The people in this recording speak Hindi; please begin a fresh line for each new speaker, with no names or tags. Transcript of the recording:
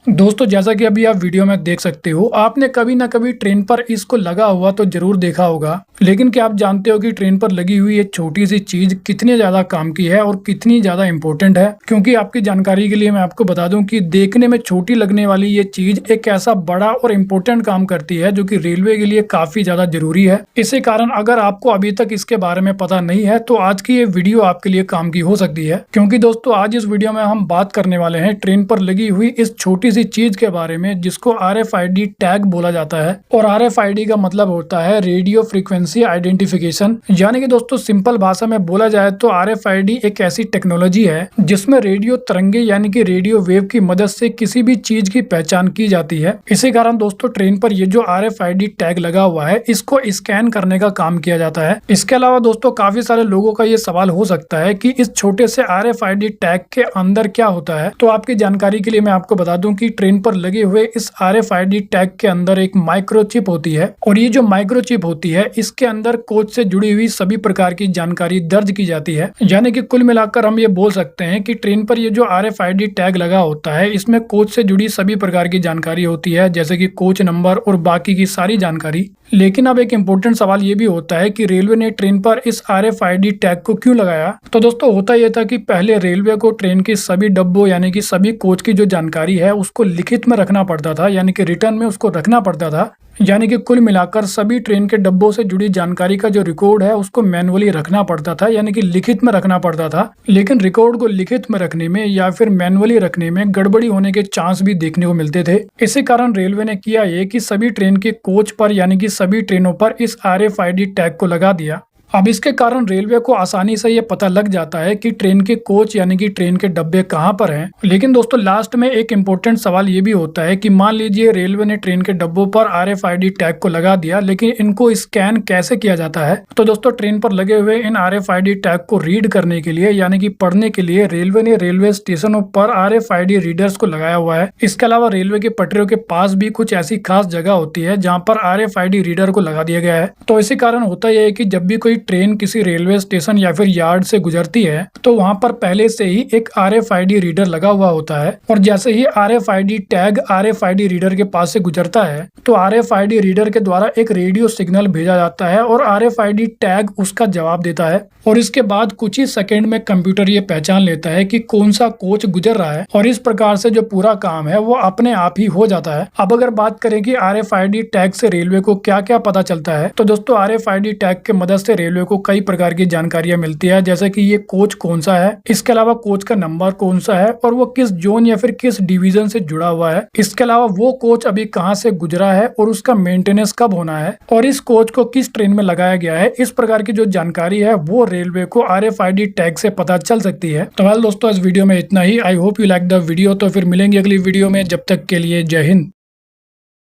दोस्तों जैसा कि अभी आप वीडियो में देख सकते हो, आपने कभी ना कभी ट्रेन पर इसको लगा हुआ तो जरूर देखा होगा। लेकिन क्या आप जानते हो कि ट्रेन पर लगी हुई ये छोटी सी चीज कितनी ज्यादा काम की है और कितनी ज्यादा इम्पोर्टेंट है। क्योंकि आपकी जानकारी के लिए मैं आपको बता दूं कि देखने में छोटी लगने वाली ये चीज एक ऐसा बड़ा और इम्पोर्टेंट काम करती है जो कि रेलवे के लिए काफी ज्यादा जरूरी है। इसी कारण अगर आपको अभी तक इसके बारे में पता नहीं है तो आज की ये वीडियो आपके लिए काम की हो सकती है। क्योंकि दोस्तों आज इस वीडियो में हम बात करने वाले हैं ट्रेन पर लगी हुई इस छोटी चीज के बारे में जिसको RFID टैग बोला जाता है। और RFID का मतलब होता है रेडियो फ्रीक्वेंसी आइडेंटिफिकेशन। यानी कि दोस्तों सिंपल भाषा में बोला जाए तो RFID एक ऐसी टेक्नोलॉजी है जिसमें रेडियो तरंगे यानी कि रेडियो वेव की मदद से किसी भी चीज की पहचान की जाती है। इसी कारण दोस्तों ट्रेन पर ये जो RFID टैग लगा हुआ है इसको स्कैन करने का काम किया जाता है। इसके अलावा दोस्तों काफी सारे लोगों का ये सवाल हो सकता है कि इस छोटे से RFID टैग के अंदर क्या होता है। तो आपकी जानकारी के लिए मैं आपको बता दूं कि ट्रेन पर लगे हुए इस RFID टैग के अंदर एक माइक्रोचिप होती है और ये जो माइक्रोचिप होती है इसके अंदर कोच से जुड़ी हुई सभी प्रकार की जानकारी दर्ज की जाती है। यानी कि कुल मिलाकर हम ये बोल सकते हैं कि ट्रेन पर ये जो RFID टैग लगा होता है इसमें कोच से जुड़ी सभी प्रकार की जानकारी होती है, जैसे कि कोच नंबर और बाकी की सारी जानकारी। लेकिन अब एक इम्पोर्टेंट सवाल ये भी होता है कि रेलवे ने ट्रेन पर इस RFID टैग को क्यों लगाया। तो दोस्तों होता यह था कि पहले रेलवे को ट्रेन की सभी डब्बों यानी कि सभी कोच की जो जानकारी है उसको लिखित में रखना पड़ता था, यानी कि रिटर्न में उसको रखना पड़ता था। यानी कि कुल मिलाकर सभी ट्रेन के डब्बों से जुड़ी जानकारी का जो रिकॉर्ड है उसको मैनुअली रखना पड़ता था, यानी कि लिखित में रखना पड़ता था। लेकिन रिकॉर्ड को लिखित में रखने में या फिर मैनुअली रखने में गड़बड़ी होने के चांस भी देखने को मिलते थे। इसी कारण रेलवे ने किया ये कि सभी ट्रेन के कोच पर यानी कि सभी ट्रेनों पर इस RFID टैग को लगा दिया। अब इसके कारण रेलवे को आसानी से ये पता लग जाता है कि ट्रेन के कोच यानी कि ट्रेन के डब्बे कहाँ पर हैं। लेकिन दोस्तों लास्ट में एक इम्पोर्टेंट सवाल ये भी होता है कि मान लीजिए रेलवे ने ट्रेन के डब्बों पर RFID टैग को लगा दिया, लेकिन इनको स्कैन कैसे किया जाता है। तो दोस्तों ट्रेन पर लगे हुए इन RFID टैग को रीड करने के लिए यानी कि पढ़ने के लिए रेलवे ने रेलवे स्टेशनों पर RFID रीडर्स को लगाया हुआ है। इसके अलावा रेलवे की पटरियों के पास भी कुछ ऐसी खास जगह होती है जहाँ पर RFID रीडर को लगा दिया गया है। तो इसी कारण होता यह है कि जब भी कोई ट्रेन किसी रेलवे स्टेशन या फिर यार्ड से गुजरती है तो वहां पर पहले से ही एक RFID रीडर लगा हुआ होता है। और जैसे ही RFID टैग RFID रीडर के पास से गुजरता है तो RFID रीडर के द्वारा एक रेडियो सिग्नल भेजा जाता है और RFID टैग उसका जवाब देता है। और इसके बाद कुछ ही सेकंड में कंप्यूटर ये पहचान लेता है कि कौन सा कोच गुजर रहा है और इस प्रकार से जो पूरा काम है वो अपने आप ही हो जाता है। अब अगर बात करें कि RFID टैग से रेलवे को क्या क्या पता चलता है, तो दोस्तों RFID टैग के मदद से रेलवे को कई प्रकार की जानकारियां मिलती है, जैसे कि ये कोच कौन सा है, इसके अलावा कोच का नंबर कौन सा है और वो किस जोन या फिर किस डिवीजन से जुड़ा हुआ है। इसके अलावा वो कोच अभी कहाँ से गुजरा है और उसका मेंटेनेंस कब होना है और इस कोच को किस ट्रेन में लगाया गया है। इस प्रकार की जो जानकारी है वो रेलवे को RFID टैग से पता चल सकती है। तो वेल दोस्तों इस वीडियो में इतना ही। I hope you like the video. तो फिर मिलेंगे अगली वीडियो में, जब तक के लिए जय हिंद।